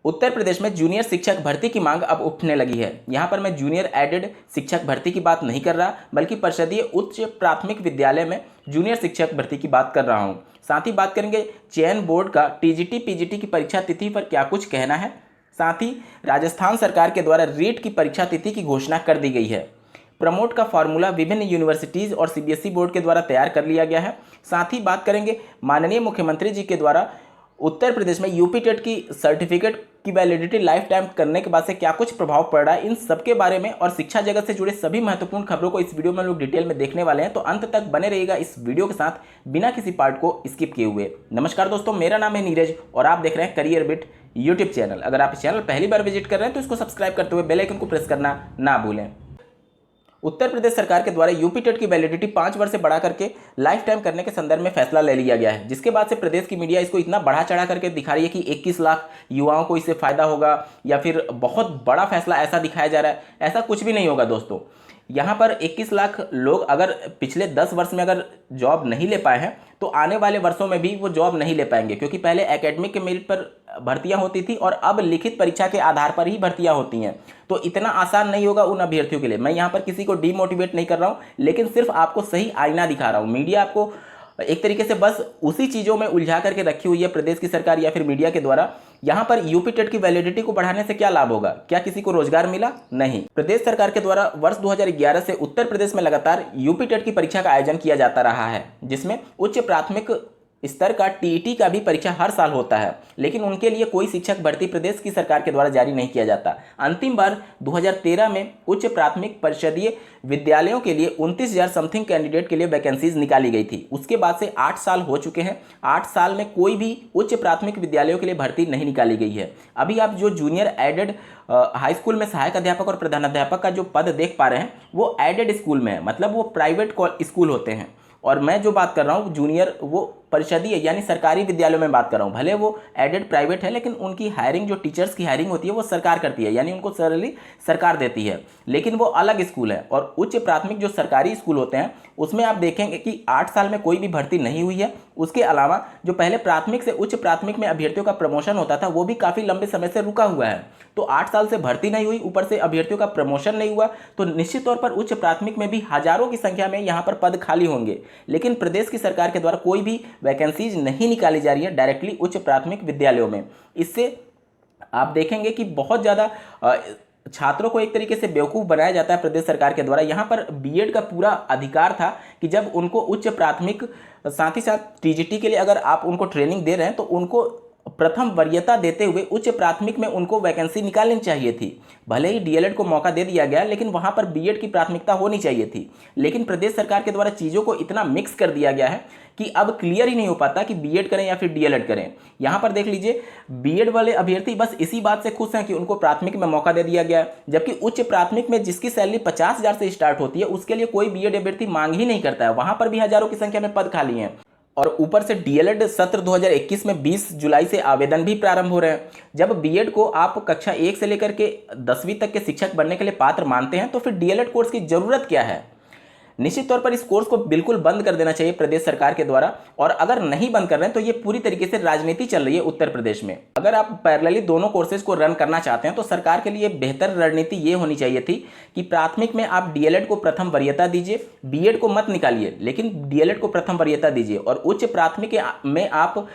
उत्तर प्रदेश में जूनियर शिक्षक भर्ती की मांग अब उठने लगी है। यहाँ पर मैं जूनियर एडेड शिक्षक भर्ती की बात नहीं कर रहा, बल्कि परिषदीय उच्च प्राथमिक विद्यालय में जूनियर शिक्षक भर्ती की बात कर रहा हूँ। साथ ही बात करेंगे चयन बोर्ड का टीजीटी पीजीटी की परीक्षा तिथि पर क्या कुछ कहना है। साथ ही राजस्थान सरकार के द्वारा रीट की परीक्षा तिथि की घोषणा कर दी गई है। प्रमोट का फॉर्मूला विभिन्न यूनिवर्सिटीज़ और सीबीएसई बोर्ड के द्वारा तैयार कर लिया गया है। साथ ही बात करेंगे माननीय मुख्यमंत्री जी के द्वारा उत्तर प्रदेश में यूपी टेट की सर्टिफिकेट की वैलिडिटी लाइफ टाइम करने के बाद से क्या कुछ प्रभाव पड़ रहा है, इन सब के बारे में और शिक्षा जगत से जुड़े सभी महत्वपूर्ण खबरों को इस वीडियो में लोग डिटेल में देखने वाले हैं। तो अंत तक बने रहिएगा इस वीडियो के साथ बिना किसी पार्ट को स्किप किए हुए। नमस्कार दोस्तों, मेरा नाम है नीरज और आप देख रहे हैं करियर बिट यूट्यूब चैनल। अगर आप इस चैनल पहली बार विजिट कर रहे हैं तो इसको सब्सक्राइब करते हुए बेल आइकन को प्रेस करना ना भूलें। उत्तर प्रदेश सरकार के द्वारा यूपी टेट की वैलिडिटी 5 वर्ष से बढ़ा करके लाइफ टाइम करने के संदर्भ में फैसला ले लिया गया है, जिसके बाद से प्रदेश की मीडिया इसको इतना बढ़ा चढ़ा करके दिखा रही है कि 21 लाख युवाओं को इससे फायदा होगा या फिर बहुत बड़ा फैसला ऐसा दिखाया जा रहा है। ऐसा कुछ भी नहीं होगा दोस्तों। यहाँ पर 21 लाख लोग अगर पिछले 10 वर्ष में अगर जॉब नहीं ले पाए हैं तो आने वाले वर्षों में भी वो जॉब नहीं ले पाएंगे, क्योंकि पहले एकेडमिक के मेरिट पर भर्तियां होती थी और अब लिखित परीक्षा के आधार पर ही भर्तियां होती हैं। तो इतना आसान नहीं होगा उन अभ्यर्थियों के लिए। मैं यहाँ पर किसी को डीमोटिवेट नहीं कर रहा हूँ, लेकिन सिर्फ आपको सही आईना दिखा रहा हूँ। मीडिया आपको एक तरीके से बस उसी चीज़ों में उलझा करके रखी हुई है प्रदेश की सरकार या फिर मीडिया के द्वारा। यहाँ पर यूपी टेट की वैलिडिटी को बढ़ाने से क्या लाभ होगा? क्या किसी को रोजगार मिला? नहीं। प्रदेश सरकार के द्वारा वर्ष 2011 से उत्तर प्रदेश में लगातार यूपी टेट की परीक्षा का आयोजन किया जाता रहा है, जिसमें उच्च प्राथमिक स्तर का टीईटी का भी परीक्षा हर साल होता है, लेकिन उनके लिए कोई शिक्षक भर्ती प्रदेश की सरकार के द्वारा जारी नहीं किया जाता। अंतिम बार 2013 में उच्च प्राथमिक परिषदीय विद्यालयों के लिए 29,000 समथिंग कैंडिडेट के लिए वैकेंसीज निकाली गई थी। उसके बाद से 8 साल हो चुके हैं। 8 साल में कोई भी उच्च प्राथमिक विद्यालयों के लिए भर्ती नहीं निकाली गई है। अभी आप जो जूनियर एडेड हाई स्कूल में सहायक अध्यापक और प्रधानाध्यापक का जो पद देख पा रहे हैं वो एडेड स्कूल में है, मतलब वो प्राइवेट स्कूल होते हैं। और मैं जो बात कर रहा हूँ जूनियर, वो परिषदीय यानी सरकारी विद्यालयों में बात कर रहा हूँ। भले वो एडेड प्राइवेट है, लेकिन उनकी हायरिंग, जो टीचर्स की हायरिंग होती है वो सरकार करती है, यानी उनको सैलरी सरकार देती है, लेकिन वो अलग स्कूल है। और उच्च प्राथमिक जो सरकारी स्कूल होते हैं उसमें आप देखेंगे कि 8 साल में कोई भी भर्ती नहीं हुई है। उसके अलावा जो पहले प्राथमिक से उच्च प्राथमिक में अभ्यर्थियों का प्रमोशन होता था वो भी काफ़ी लंबे समय से रुका हुआ है। तो 8 साल से भर्ती नहीं हुई, ऊपर से अभ्यर्थियों का प्रमोशन नहीं हुआ, तो निश्चित तौर पर उच्च प्राथमिक में भी हजारों की संख्या में यहाँ पर पद खाली होंगे। लेकिन प्रदेश की सरकार के द्वारा कोई भी वैकेंसीज नहीं निकाली जा रही है डायरेक्टली उच्च प्राथमिक विद्यालयों में। इससे आप देखेंगे कि बहुत ज़्यादा छात्रों को एक तरीके से बेवकूफ़ बनाया जाता है प्रदेश सरकार के द्वारा। यहाँ पर बीएड का पूरा अधिकार था कि जब उनको उच्च प्राथमिक, साथ ही साथ टीजीटी के लिए अगर आप उनको ट्रेनिंग दे रहे हैं तो उनको प्रथम वरीयता देते हुए उच्च प्राथमिक में उनको वैकेंसी निकालनी चाहिए थी। भले ही डीएलएड को मौका दे दिया गया, लेकिन वहाँ पर बीएड की प्राथमिकता होनी चाहिए थी। लेकिन प्रदेश सरकार के द्वारा चीज़ों को इतना मिक्स कर दिया गया है कि अब क्लियर ही नहीं हो पाता कि बीएड करें या फिर डीएलएड करें। यहाँ पर देख लीजिए, बीएड वाले अभ्यर्थी बस इसी बात से खुश हैं कि उनको प्राथमिक में मौका दे दिया गया, जबकि उच्च प्राथमिक में जिसकी सैलरी 50,000 से स्टार्ट होती है उसके लिए कोई बीएड अभ्यर्थी मांग ही नहीं करता है। वहाँ पर भी हजारों की संख्या में पद खाली हैं। और ऊपर से डीएलएड सत्र 2021 में 20 जुलाई से आवेदन भी प्रारंभ हो रहे हैं। जब बीएड को आप कक्षा 1 से लेकर के 10वीं तक के शिक्षक बनने के लिए पात्र मानते हैं तो फिर डीएलएड कोर्स की ज़रूरत क्या है? निश्चित तौर पर इस कोर्स को बिल्कुल बंद कर देना चाहिए प्रदेश सरकार के द्वारा। और अगर नहीं बंद कर रहे हैं तो ये पूरी तरीके से राजनीति चल रही है उत्तर प्रदेश में। अगर आप पैरेलली दोनों कोर्सेज को रन करना चाहते हैं तो सरकार के लिए बेहतर रणनीति ये होनी चाहिए थी कि प्राथमिक में आप डीएलएड को प्रथम वरीयता दीजिए, बीएड को मत निकालिए, लेकिन डीएलएड को प्रथम वरीयता दीजिए। और उच्च प्राथमिक में आप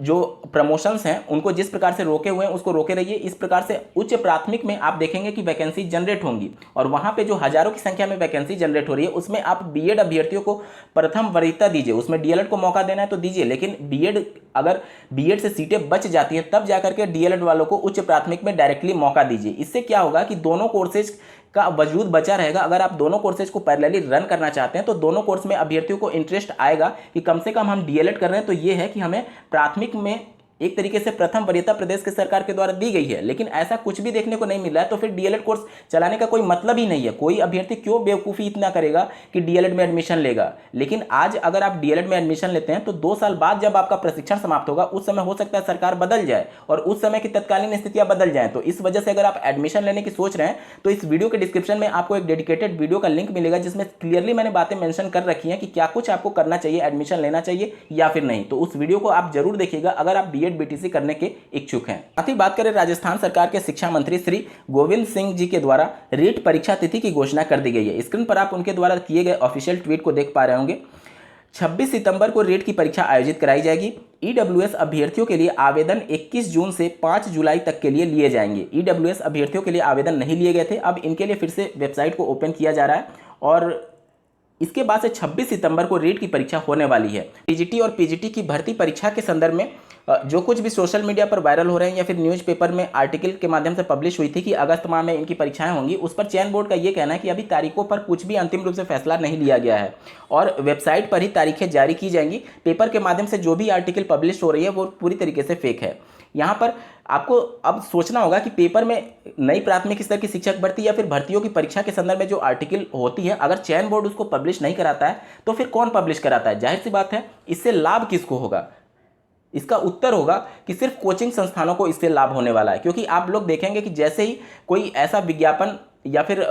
जो प्रमोशंस हैं उनको जिस प्रकार से रोके हुए हैं उसको रोके रहिए। इस प्रकार से उच्च प्राथमिक में आप देखेंगे कि वैकेंसी जनरेट होंगी, और वहाँ पे जो हजारों की संख्या में वैकेंसी जनरेट हो रही है उसमें आप बीएड अभ्यर्थियों को प्रथम वरीयता दीजिए। उसमें डीएलएड को मौका देना है तो दीजिए, लेकिन बीएड, अगर बीएड से सीटें बच जाती है तब जाकर के डीएलएड वालों को उच्च प्राथमिक में डायरेक्टली मौका दीजिए। इससे क्या होगा कि दोनों कोर्सेज का वजूद बचा रहेगा। अगर आप दोनों कोर्सेज को पैरेलली रन करना चाहते हैं तो दोनों कोर्स में अभ्यर्थियों को इंटरेस्ट आएगा कि कम से कम हम डीएलएड कर रहे हैं तो ये है कि हमें प्राथमिक में एक तरीके से प्रथम वरीयता प्रदेश के सरकार के द्वारा दी गई है। लेकिन ऐसा कुछ भी देखने को नहीं मिल रहा है, तो फिर डीएलएड कोर्स चलाने का कोई मतलब ही नहीं है। कोई अभ्यर्थी क्यों बेवकूफ़ी इतना करेगा कि डीएलएड में एडमिशन लेगा। लेकिन आज अगर आप डीएलएड में एडमिशन लेते हैं तो 2 साल बाद जब आपका प्रशिक्षण समाप्त होगा उस समय हो सकता है सरकार बदल जाए और उस समय की तत्कालीन स्थितियां बदल जाएं। तो इस वजह से अगर आप एडमिशन लेने की सोच रहे हैं तो इस वीडियो के डिस्क्रिप्शन में आपको एक डेडिकेटेड वीडियो का लिंक मिलेगा जिसमें क्लियरली मैंने बातें मेंशन कर रखी हैं कि क्या कुछ आपको करना चाहिए, एडमिशन लेना चाहिए या फिर नहीं। तो उस वीडियो को आप जरूर देखिएगा। अगर आप बीएड यूनिट बीटीसी करने के इच्छुक हैं। साथ ही बात करें राजस्थान सरकार के शिक्षा मंत्री श्री गोविंद सिंह जी के द्वारा रीट परीक्षा तिथि की घोषणा कर दी गई है। स्क्रीन पर आप उनके द्वारा किए गए ऑफिशियल ट्वीट को देख पा रहे होंगे। 26 सितंबर को रीट की परीक्षा आयोजित कराई जाएगी। ईडब्ल्यूएस अभ्यर्थियों के लिए आवेदन 21 जून से 5 जुलाई तक के लिए लिए जाएंगे। ईडब्ल्यूएस अभ्यर्थियों के लिए आवेदन नहीं लिए गए थे, अब इनके लिए फिर से वेबसाइट को ओपन किया जा रहा है और इसके बाद से 26 सितंबर को रीट की परीक्षा होने वाली है। टीजीटी और पीजीटी की भर्ती परीक्षा के संदर्भ में जो कुछ भी सोशल मीडिया पर वायरल हो रहे हैं या फिर न्यूज़पेपर में आर्टिकल के माध्यम से पब्लिश हुई थी कि अगस्त माह में इनकी परीक्षाएं होंगी, उस पर चयन बोर्ड का ये कहना है कि अभी तारीखों पर कुछ भी अंतिम रूप से फैसला नहीं लिया गया है और वेबसाइट पर ही तारीखें जारी की जाएंगी। पेपर के माध्यम से जो भी आर्टिकल पब्लिश हो रही है वो पूरी तरीके से फेक है। यहाँ पर आपको अब सोचना होगा कि पेपर में नई प्राथमिक स्तर की शिक्षक भर्ती या फिर भर्तियों की परीक्षा के संदर्भ में जो आर्टिकल होती है, अगर चयन बोर्ड उसको पब्लिश नहीं कराता है तो फिर कौन पब्लिश कराता है? जाहिर सी बात है, इससे लाभ किसको होगा? इसका उत्तर होगा कि सिर्फ कोचिंग संस्थानों को इससे लाभ होने वाला है, क्योंकि आप लोग देखेंगे कि जैसे ही कोई ऐसा विज्ञापन या फिर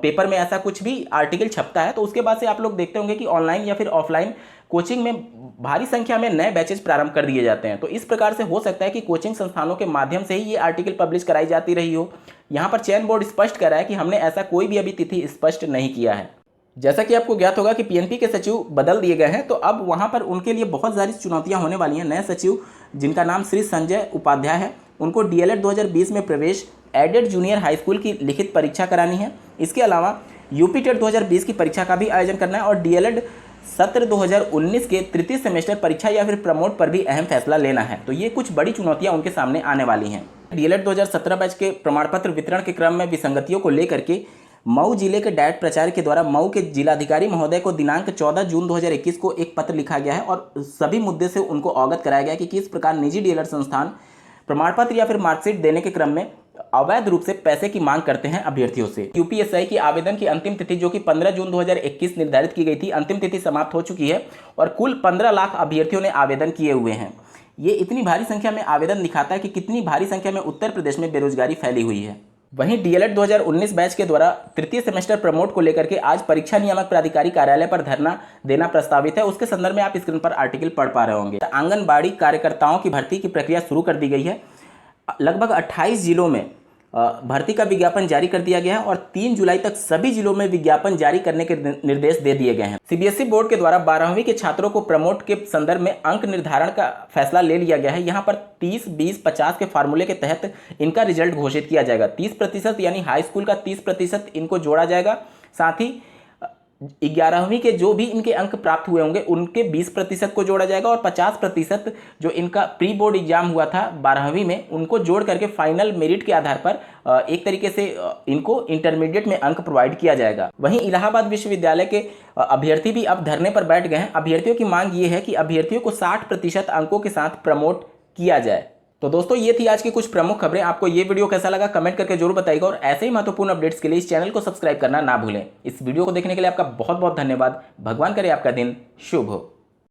पेपर में ऐसा कुछ भी आर्टिकल छपता है तो उसके बाद से आप लोग देखते होंगे कि ऑनलाइन या फिर ऑफलाइन कोचिंग में भारी संख्या में नए बैचेज प्रारंभ कर दिए जाते हैं। तो इस प्रकार से हो सकता है कि कोचिंग संस्थानों के माध्यम से ही ये आर्टिकल पब्लिश कराई जाती रही हो। यहाँ पर चयन बोर्ड स्पष्ट कर रहा है कि हमने ऐसा कोई भी अभी तिथि स्पष्ट नहीं किया है। जैसा कि आपको ज्ञात होगा कि पीएनपी के सचिव बदल दिए गए हैं, तो अब वहाँ पर उनके लिए बहुत सारी चुनौतियाँ होने वाली हैं। नए सचिव जिनका नाम श्री संजय उपाध्याय है, उनको डीएलएड 2020 में प्रवेश एडेड जूनियर हाई स्कूल की लिखित परीक्षा करानी है। इसके अलावा यूपी टेट 2020 की परीक्षा का भी आयोजन करना है और डीएलएड सत्र 2019 के तृतीय सेमेस्टर परीक्षा या फिर प्रमोट पर भी अहम फैसला लेना है। तो ये कुछ बड़ी चुनौतियां उनके सामने आने वाली हैं। डीएलएड 2017 बैच के प्रमाण पत्र वितरण के क्रम में विसंगतियों को लेकर के मऊ जिले के डायट प्राचार्य के द्वारा मऊ के जिलाधिकारी महोदय को दिनांक 14 जून 2021 को एक पत्र लिखा गया है और सभी मुद्दे से उनको अवगत कराया गया कि किस प्रकार निजी डीएलएड संस्थान प्रमाण पत्र या फिर मार्कशीट देने के क्रम में अवैध रूप से पैसे की मांग करते हैं अभ्यर्थियों से। यूपीएससी की आवेदन की अंतिम तिथि जो कि 15 जून 2021 निर्धारित की गई थी, अंतिम तिथि समाप्त हो चुकी है और कुल 15 लाख अभ्यर्थियों ने आवेदन किए हुए हैं। ये इतनी भारी संख्या में आवेदन दिखाता है कि कितनी भारी संख्या में उत्तर प्रदेश में बेरोजगारी फैली हुई है। वहीं डीएलएड 2019 बैच के द्वारा तृतीय सेमेस्टर प्रमोट को लेकर के आज परीक्षा नियामक प्राधिकारी कार्यालय पर धरना देना प्रस्तावित है। उसके संदर्भ में आप स्क्रीन पर आर्टिकल पढ़ पा रहे होंगे। आंगनबाड़ी कार्यकर्ताओं की भर्ती की प्रक्रिया शुरू कर दी गई है। लगभग 28 जिलों में भर्ती का विज्ञापन जारी कर दिया गया है और 3 जुलाई तक सभी जिलों में विज्ञापन जारी करने के निर्देश दे दिए गए हैं। सीबीएसई बोर्ड के द्वारा 12वीं के छात्रों को प्रमोट के संदर्भ में अंक निर्धारण का फैसला ले लिया गया है। यहाँ पर 30, 20, 50 के फार्मूले के तहत इनका रिजल्ट घोषित किया जाएगा। 30% यानी हाई स्कूल का 30% इनको जोड़ा जाएगा। साथ ही 11वीं के जो भी इनके अंक प्राप्त हुए होंगे उनके 20% को जोड़ा जाएगा और 50% जो इनका प्री बोर्ड एग्जाम हुआ था 12वीं में उनको जोड़ करके फाइनल मेरिट के आधार पर एक तरीके से इनको इंटरमीडिएट में अंक प्रोवाइड किया जाएगा। वहीं इलाहाबाद विश्वविद्यालय के अभ्यर्थी भी अब धरने पर बैठ गए हैं। अभ्यर्थियों की मांग ये है कि अभ्यर्थियों को 60% अंकों के साथ प्रमोट किया जाए। तो दोस्तों ये थी आज की कुछ प्रमुख खबरें। आपको ये वीडियो कैसा लगा कमेंट करके जरूर बताइएगा और ऐसे ही महत्वपूर्ण अपडेट्स के लिए इस चैनल को सब्सक्राइब करना ना भूलें। इस वीडियो को देखने के लिए आपका बहुत बहुत धन्यवाद। भगवान करे आपका दिन शुभ हो।